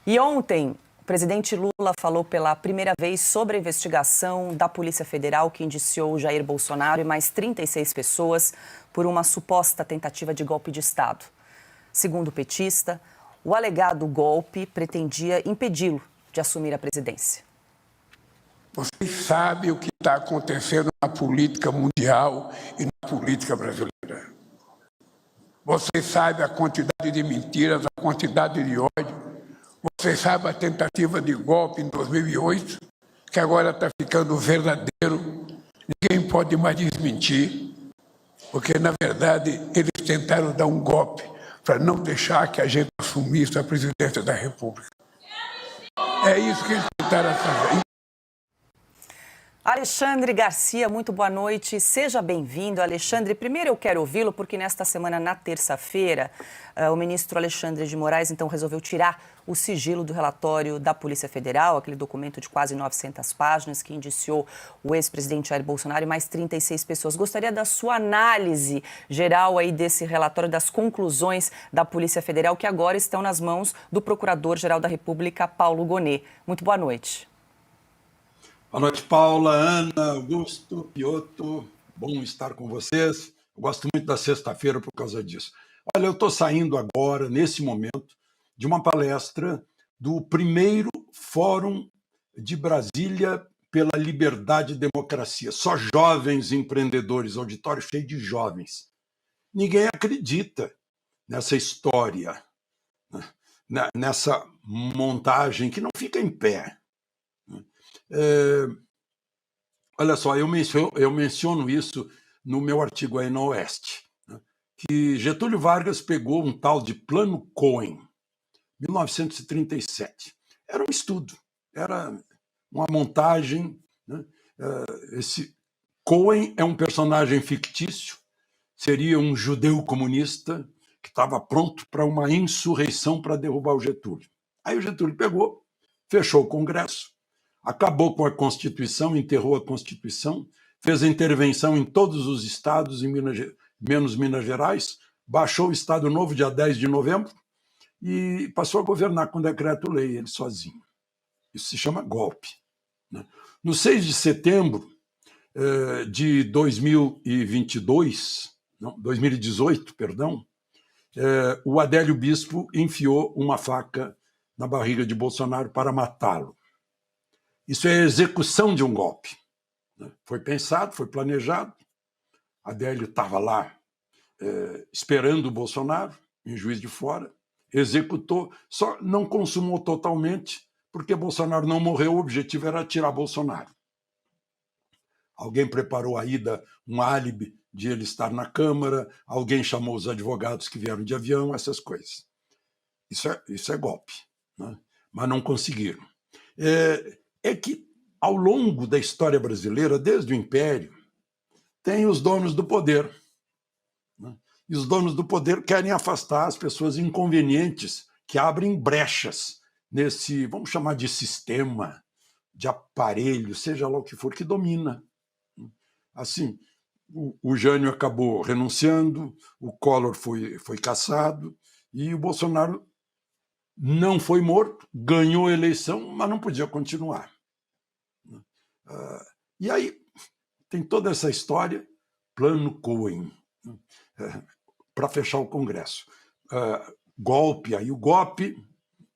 E ontem, o presidente Lula falou pela primeira vez sobre a investigação da Polícia Federal que indiciou Jair Bolsonaro e mais 36 pessoas por uma suposta tentativa de golpe de Estado. Segundo o petista, o alegado golpe pretendia impedi-lo de assumir a presidência. Vocês sabem o que está acontecendo na política mundial e na política brasileira. Vocês sabem a quantidade de mentiras, a quantidade de ódio. Vocês sabem a tentativa de golpe em 2008, que agora está ficando verdadeiro. Ninguém pode mais desmentir, porque, na verdade, eles tentaram dar um golpe para não deixar que a gente assumisse a presidência da República. É isso que eles tentaram fazer. Alexandre Garcia, muito boa noite. Seja bem-vindo, Alexandre. Primeiro eu quero ouvi-lo porque nesta semana, na terça-feira, o ministro Alexandre de Moraes, então, resolveu tirar o sigilo do relatório da Polícia Federal, aquele documento de quase 900 páginas que indiciou o ex-presidente Jair Bolsonaro e mais 36 pessoas. Gostaria da sua análise geral aí desse relatório, das conclusões da Polícia Federal, que agora estão nas mãos do Procurador-Geral da República, Paulo Gonet. Muito boa noite. Boa noite, Paula, Ana, Augusto, Piotr. Bom estar com vocês. Eu gosto muito da sexta-feira por causa disso. Olha, eu estou saindo agora, nesse momento, de uma palestra do primeiro Fórum de Brasília pela Liberdade e Democracia. Só jovens empreendedores, auditório cheio de jovens. Ninguém acredita nessa história, nessa montagem que não fica em pé. Olha só, eu menciono isso no meu artigo aí na Oeste, né, que Getúlio Vargas pegou um tal de Plano Cohen, 1937. Era um estudo, era uma montagem. Né, esse Cohen é um personagem fictício, seria um judeu comunista que estava pronto para uma insurreição para derrubar o Getúlio. Aí o Getúlio pegou, fechou o Congresso, acabou com a Constituição, enterrou a Constituição, fez a intervenção em todos os estados, menos Minas Gerais, baixou o Estado Novo dia 10 de novembro e passou a governar com decreto-lei, ele sozinho. Isso se chama golpe. Né? No 6 de setembro de 2018, o Adélio Bispo enfiou uma faca na barriga de Bolsonaro para matá-lo. Isso é a execução de um golpe. Foi pensado, foi planejado. Adélio estava lá esperando o Bolsonaro, em Juiz de Fora, executou, só não consumou totalmente, porque Bolsonaro não morreu, o objetivo era tirar Bolsonaro. Alguém preparou a ida, um álibi de ele estar na Câmara, alguém chamou os advogados que vieram de avião, essas coisas. Isso é golpe, né? Mas não conseguiram. É que, ao longo da história brasileira, desde o Império, tem os donos do poder. Né? E os donos do poder querem afastar as pessoas inconvenientes que abrem brechas nesse, vamos chamar de sistema, de aparelho, seja lá o que for, que domina. Assim, o Jânio acabou renunciando, o Collor foi cassado e o Bolsonaro não foi morto, ganhou a eleição, mas não podia continuar. E aí tem toda essa história, Plano Cohen, para fechar o Congresso. Golpe, aí o golpe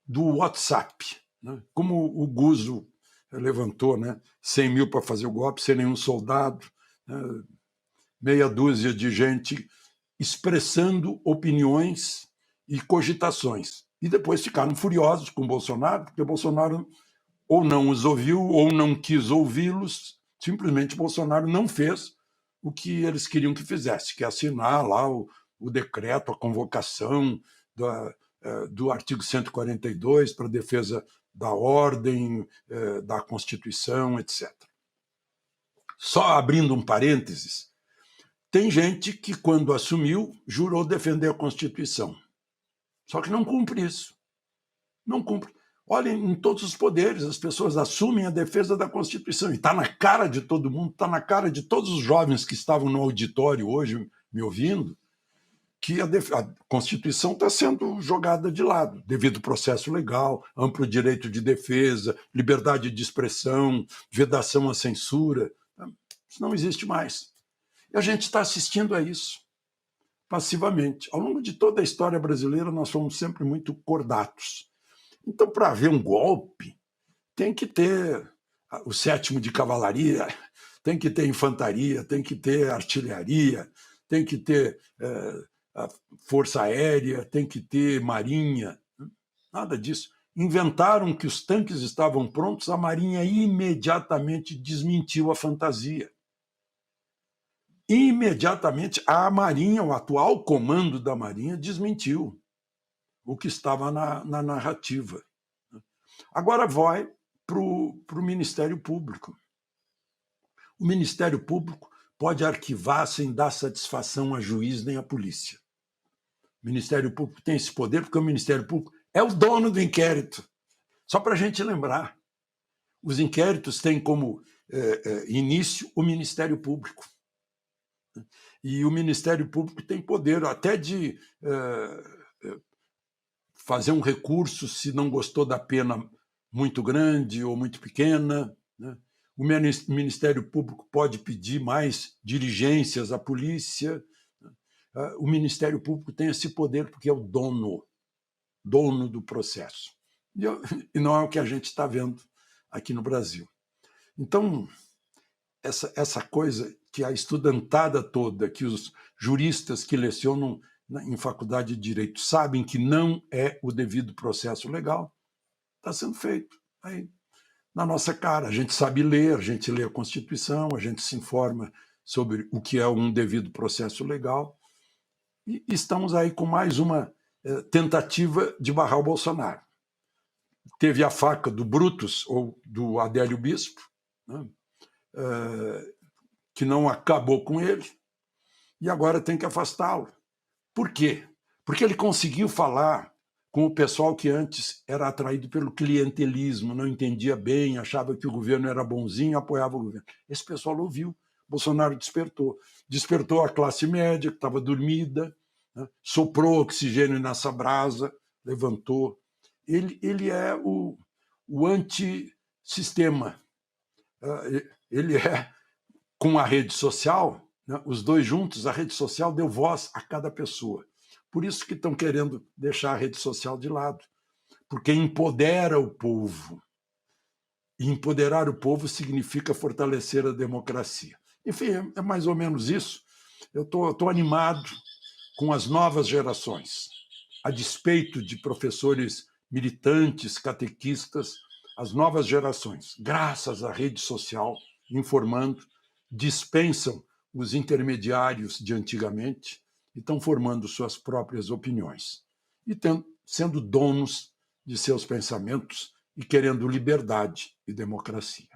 do WhatsApp. Né? Como o Guzzo levantou, né? 100 mil para fazer o golpe, sem nenhum soldado, meia dúzia de gente expressando opiniões e cogitações. E depois ficaram furiosos com o Bolsonaro, porque o Bolsonaro ou não os ouviu, ou não quis ouvi-los, simplesmente Bolsonaro não fez o que eles queriam que fizesse, que é assinar lá o decreto, a convocação do artigo 142 para a defesa da ordem, da Constituição, etc. Só abrindo um parênteses, tem gente que, quando assumiu, jurou defender a Constituição. Só que não cumpre isso. Não cumpre. Olhem, em todos os poderes, as pessoas assumem a defesa da Constituição. E está na cara de todo mundo, está na cara de todos os jovens que estavam no auditório hoje me ouvindo, que a Constituição está sendo jogada de lado. Devido processo legal, amplo direito de defesa, liberdade de expressão, vedação à censura. Isso não existe mais. E a gente está assistindo a isso passivamente. Ao longo de toda a história brasileira, nós fomos sempre muito cordatos. Então, para haver um golpe, tem que ter o 7º de cavalaria, tem que ter infantaria, tem que ter artilharia, tem que ter a força aérea, tem que ter marinha. Nada disso. Inventaram que os tanques estavam prontos, a marinha imediatamente desmentiu a fantasia. Imediatamente a marinha, o atual comando da marinha, desmentiu o que estava na narrativa. Agora vai para o Ministério Público. O Ministério Público pode arquivar sem dar satisfação a juiz nem a polícia. O Ministério Público tem esse poder porque o Ministério Público é o dono do inquérito. Só para a gente lembrar, os inquéritos têm como início o Ministério Público. E o Ministério Público tem poder até de fazer um recurso se não gostou da pena muito grande ou muito pequena, né? O Ministério Público pode pedir mais diligências à polícia. O Ministério Público tem esse poder porque é o dono do processo. E não é o que a gente está vendo aqui no Brasil. Então, essa coisa que a estudantada toda, que os juristas que lecionam em faculdade de Direito sabem que não é o devido processo legal, está sendo feito aí na nossa cara. A gente sabe ler, a gente lê a Constituição, a gente se informa sobre o que é um devido processo legal e estamos aí com mais uma tentativa de barrar o Bolsonaro. Teve a faca do Brutus, ou do Adélio Bispo, né? Que não acabou com ele, e agora tem que afastá-lo. Por quê? Porque ele conseguiu falar com o pessoal que antes era atraído pelo clientelismo, não entendia bem, achava que o governo era bonzinho, apoiava o governo. Esse pessoal ouviu. Bolsonaro despertou a classe média, que estava dormida, né? Soprou oxigênio nessa brasa, levantou. Ele é o antissistema. Ele é, com a rede social, né, os dois juntos, a rede social deu voz a cada pessoa. Por isso que estão querendo deixar a rede social de lado, porque empodera o povo. E empoderar o povo significa fortalecer a democracia. Enfim, é mais ou menos isso. Eu estou animado com as novas gerações. A despeito de professores militantes, catequistas, as novas gerações, graças à rede social, informando, dispensam os intermediários de antigamente e estão formando suas próprias opiniões e sendo donos de seus pensamentos e querendo liberdade e democracia.